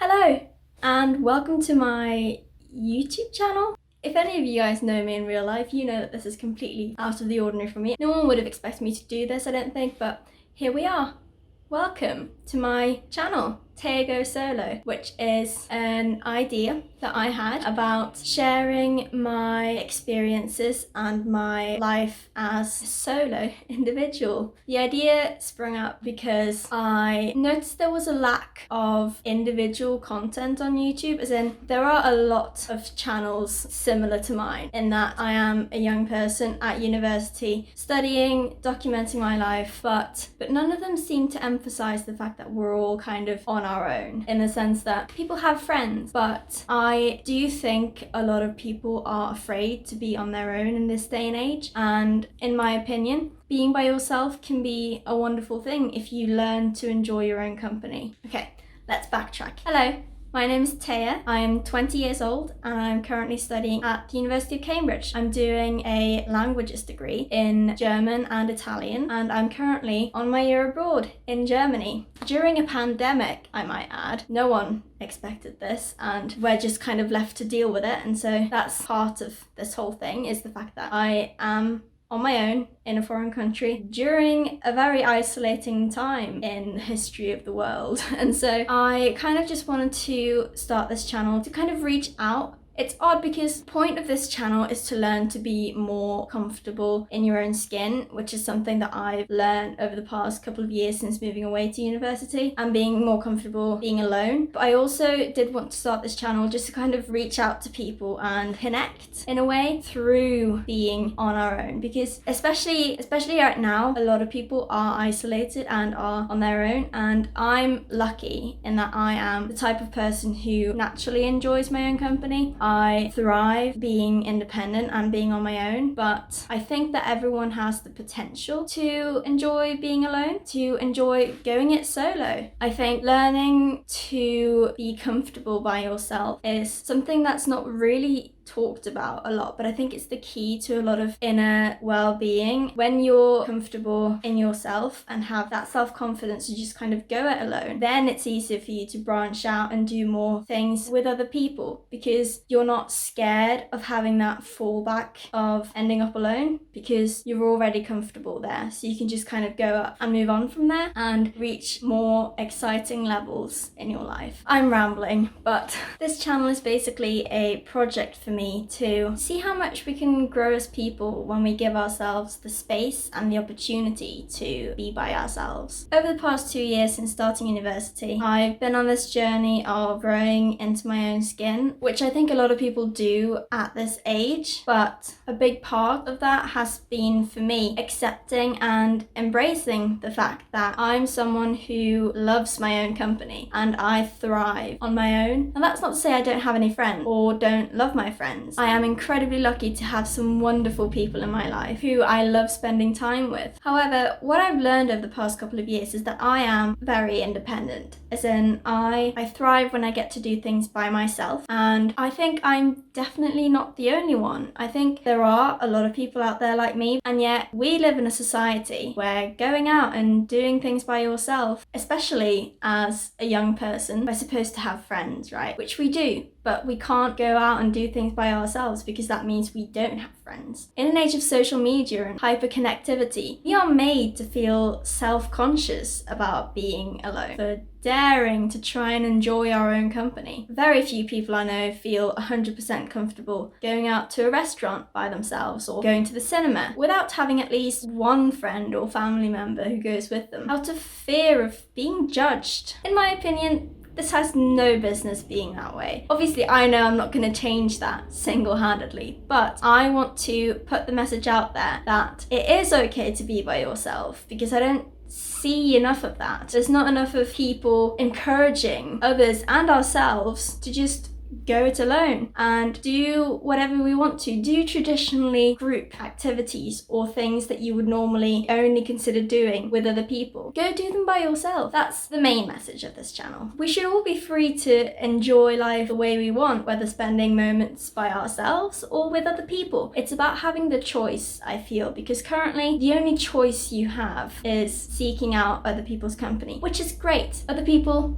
Hello and welcome to my YouTube channel. If any of you guys know me in real life, you know that this is completely out of the ordinary for me. No one would have expected me to do this, I don't think, but here we are. Welcome to my channel, Taya Goes Solo, which is an idea that I had about sharing my experiences and my life as a solo individual. The idea sprung up because I noticed there was a lack of individual content on YouTube, as in there are a lot of channels similar to mine in that I am a young person at university studying, documenting my life, but none of them seem to emphasize the fact that we're all kind of on our own, in the sense that people have friends, but I do think a lot of people are afraid to be on their own in this day and age. And in my opinion, being by yourself can be a wonderful thing if you learn to enjoy your own company. Okay, let's backtrack. Hello. My name is Taya, I'm 20 years old and I'm currently studying at the University of Cambridge. I'm doing a languages degree in German and Italian, and I'm currently on my year abroad in Germany. During a pandemic, I might add, no one expected this and we're just kind of left to deal with it, and so that's part of this whole thing, is the fact that I am on my own in a foreign country during a very isolating time in the history of the world. And so I kind of just wanted to start this channel to kind of reach out. It's odd because the point of this channel is to learn to be more comfortable in your own skin, which is something that I've learned over the past couple of years since moving away to university and being more comfortable being alone. But I also did want to start this channel just to kind of reach out to people and connect in a way through being on our own, because especially right now, a lot of people are isolated and are on their own, and I'm lucky in that I am the type of person who naturally enjoys my own company. I thrive being independent and being on my own, but I think that everyone has the potential to enjoy being alone, to enjoy going it solo. I think learning to be comfortable by yourself is something that's not really talked about a lot, but I think it's the key to a lot of inner well-being. When you're comfortable in yourself and have that self-confidence to just kind of go it alone, then it's easier for you to branch out and do more things with other people, because you're not scared of having that fallback of ending up alone, because you're already comfortable there, so you can just kind of go up and move on from there and reach more exciting levels in your life. I'm rambling, but this channel is basically a project for me to see how much we can grow as people when we give ourselves the space and the opportunity to be by ourselves. Over the past 2 years since starting university, I've been on this journey of growing into my own skin, which I think a lot of people do at this age, but a big part of that has been for me accepting and embracing the fact that I'm someone who loves my own company and I thrive on my own. And that's not to say I don't have any friends or don't love my friends. I am incredibly lucky to have some wonderful people in my life who I love spending time with. However, what I've learned over the past couple of years is that I am very independent, as in I thrive when I get to do things by myself, and I think I'm definitely not the only one. I think there are a lot of people out there like me, and yet we live in a society where going out and doing things by yourself, especially as a young person, we're supposed to have friends, right? Which we do. But we can't go out and do things by ourselves because that means we don't have friends. In an age of social media and hyperconnectivity, we are made to feel self-conscious about being alone, for daring to try and enjoy our own company. Very few people I know feel 100% comfortable going out to a restaurant by themselves or going to the cinema without having at least one friend or family member who goes with them, out of fear of being judged. In my opinion, this has no business being that way. Obviously, I know I'm not going to change that single-handedly, but I want to put the message out there that it is okay to be by yourself, because I don't see enough of that. There's not enough of people encouraging others and ourselves to just go it alone and do whatever we want to. Do traditionally group activities or things that you would normally only consider doing with other people. Go do them by yourself. That's the main message of this channel. We should all be free to enjoy life the way we want, whether spending moments by ourselves or with other people. It's about having the choice, I feel, because currently the only choice you have is seeking out other people's company, which is great. Other people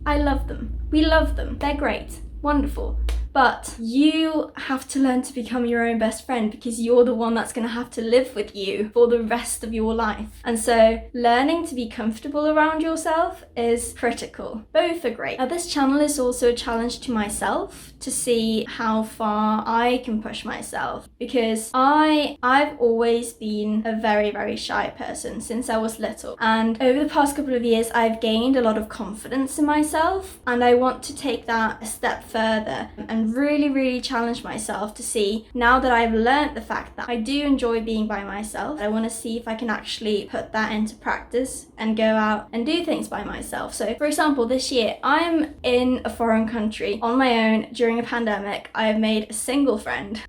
I love them. We love them. They're great. Wonderful. But you have to learn to become your own best friend, because you're the one that's going to have to live with you for the rest of your life. And so learning to be comfortable around yourself is critical. Both are great. Now, this channel is also a challenge to myself to see how far I can push myself, because I've always been a very, very shy person since I was little. And over the past couple of years, I've gained a lot of confidence in myself, and I want to take that a step further and really challenge myself to see, now that I've learnt the fact that I do enjoy being by myself, I want to see if I can actually put that into practice and go out and do things by myself. So for example, this year I'm in a foreign country on my own during a pandemic. I have made a single friend,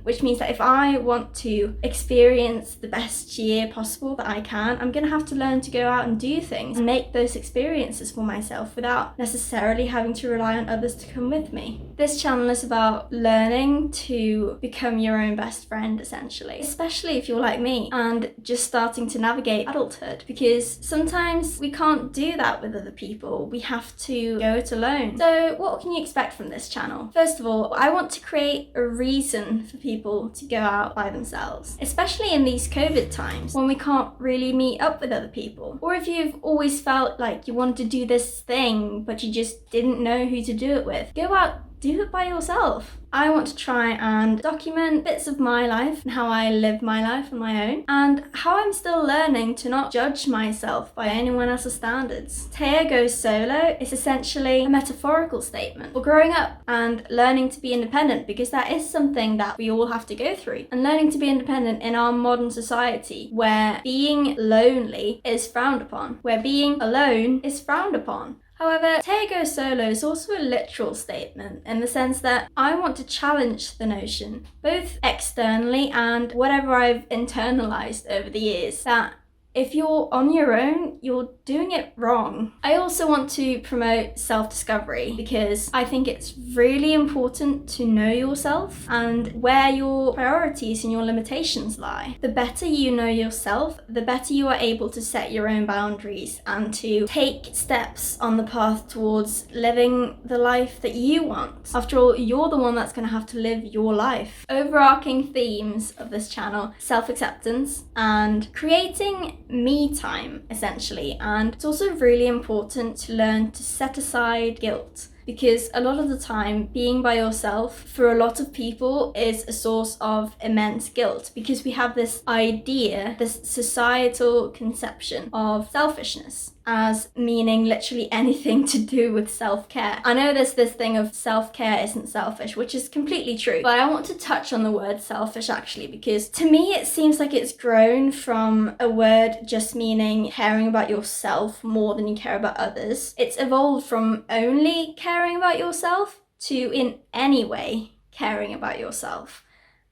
which means that if I want to experience the best year possible that I can, I'm gonna have to learn to go out and do things and make those experiences for myself without necessarily having to rely on others to come with me. This channel is about learning to become your own best friend, essentially, especially if you're like me and just starting to navigate adulthood, because sometimes we can't do that with other people. We have to go it alone. So what can you expect from this channel? First of all, I want to create a reason for people to go out by themselves, especially in these COVID times when we can't really meet up with other people. Or if you've always felt like you wanted to do this thing but you just didn't know who to do it with, go out, do it by yourself. I want to try and document bits of my life and how I live my life on my own, and how I'm still learning to not judge myself by anyone else's standards. Taya Goes Solo is essentially a metaphorical statement for growing up and learning to be independent, because that is something that we all have to go through. And learning to be independent in our modern society, where being lonely is frowned upon, where being alone is frowned upon. However, Taya Goes Solo is also a literal statement in the sense that I want to challenge the notion, both externally and whatever I've internalized over the years, that if you're on your own, you're doing it wrong. I also want to promote self-discovery, because I think it's really important to know yourself and where your priorities and your limitations lie. The better you know yourself, the better you are able to set your own boundaries and to take steps on the path towards living the life that you want. After all, you're the one that's going to have to live your life. Overarching themes of this channel: self-acceptance and creating me time, essentially. And it's also really important to learn to set aside guilt, because a lot of the time being by yourself for a lot of people is a source of immense guilt, because we have this idea, this societal conception of selfishness as meaning literally anything to do with self-care. I know there's this thing of self-care isn't selfish, which is completely true, but I want to touch on the word selfish actually, because to me it seems like it's grown from a word just meaning caring about yourself more than you care about others. It's evolved from only caring about yourself to in any way caring about yourself.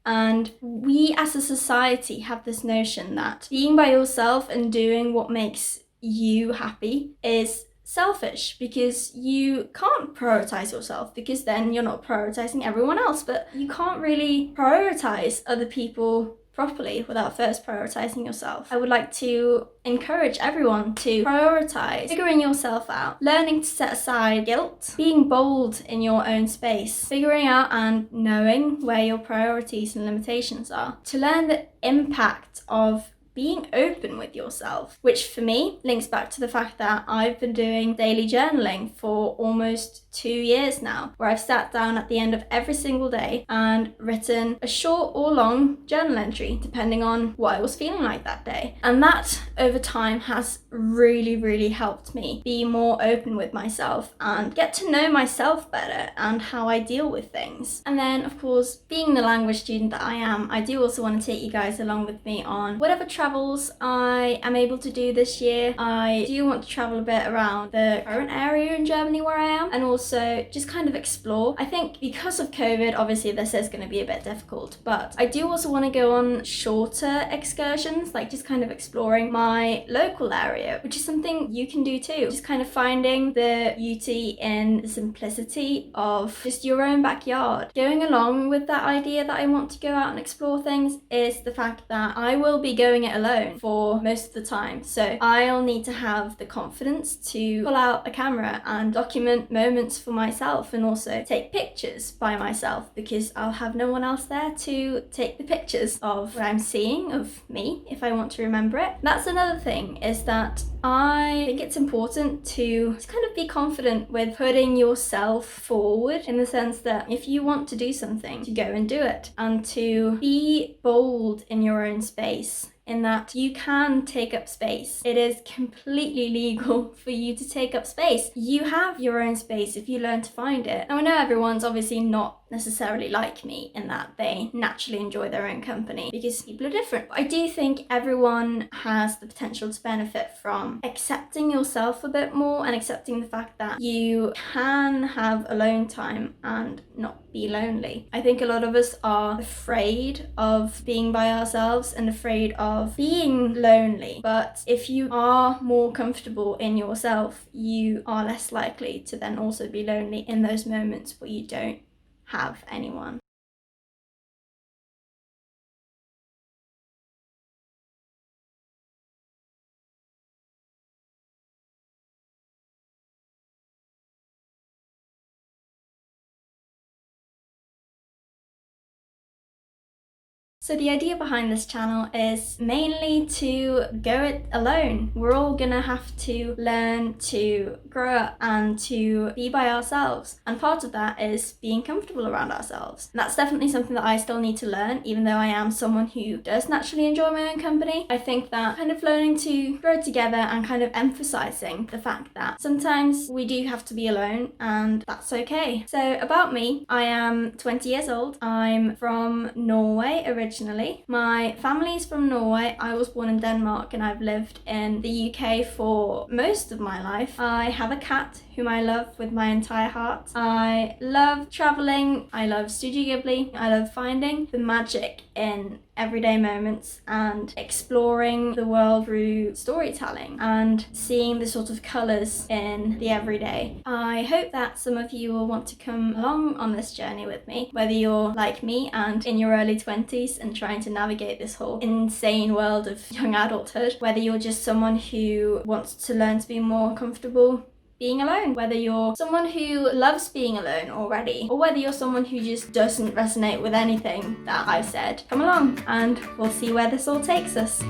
And we as a society have this notion that being by yourself and doing what makes you happy is selfish, because you can't prioritize yourself, because then you're not prioritizing everyone else. But you can't really prioritize other people properly without first prioritizing yourself. I would like to encourage everyone to prioritize figuring yourself out, learning to set aside guilt, being bold in your own space, figuring out and knowing where your priorities and limitations are, to learn the impact of being open with yourself, which for me links back to the fact that I've been doing daily journaling for almost 2 years now, where I've sat down at the end of every single day and written a short or long journal entry, depending on what I was feeling like that day. And that over time has really helped me be more open with myself and get to know myself better and how I deal with things. And then of course, being the language student that I am, I do also want to take you guys along with me on whatever travels I am able to do this year. I do want to travel a bit around the current area in Germany where I am, and also just kind of explore. I think because of COVID, obviously this is going to be a bit difficult, but I do also want to go on shorter excursions, like just kind of exploring my local area, which is something you can do too. Just kind of finding the beauty in the simplicity of just your own backyard. Going along with that idea that I want to go out and explore things is the fact that I will be going it alone for most of the time. So I'll need to have the confidence to pull out a camera and document moments for myself and also take pictures by myself, because I'll have no one else there to take the pictures of what I'm seeing of me if I want to remember it. That's another thing, is that I think it's important to kind of be confident with putting yourself forward, in the sense that if you want to do something, to go and do it, and to be bold in your own space, in that you can take up space. It is completely legal for you to take up space. You have your own space if you learn to find it. Now, I know everyone's obviously not necessarily like me in that they naturally enjoy their own company, because people are different. But I do think everyone has the potential to benefit from accepting yourself a bit more, and accepting the fact that you can have alone time and not be lonely. I think a lot of us are afraid of being by ourselves and afraid of being lonely, but if you are more comfortable in yourself, you are less likely to then also be lonely in those moments where you don't have anyone. So the idea behind this channel is mainly to go it alone. We're all gonna have to learn to grow up and to be by ourselves. And part of that is being comfortable around ourselves. And that's definitely something that I still need to learn, even though I am someone who does naturally enjoy my own company. I think that kind of learning to grow together and kind of emphasizing the fact that sometimes we do have to be alone, and that's okay. So about me, I am 20 years old. I'm from Norway originally. My family's from Norway. I was born in Denmark and I've lived in the UK for most of my life. I have a cat whom I love with my entire heart. I love traveling. I love Studio Ghibli. I love finding the magic in everyday moments and exploring the world through storytelling and seeing the sort of colours in the everyday. I hope that some of you will want to come along on this journey with me, whether you're like me and in your early 20s and trying to navigate this whole insane world of young adulthood, whether you're just someone who wants to learn to be more comfortable being alone, whether you're someone who loves being alone already, or whether you're someone who just doesn't resonate with anything that I've said. Come along and we'll see where this all takes us.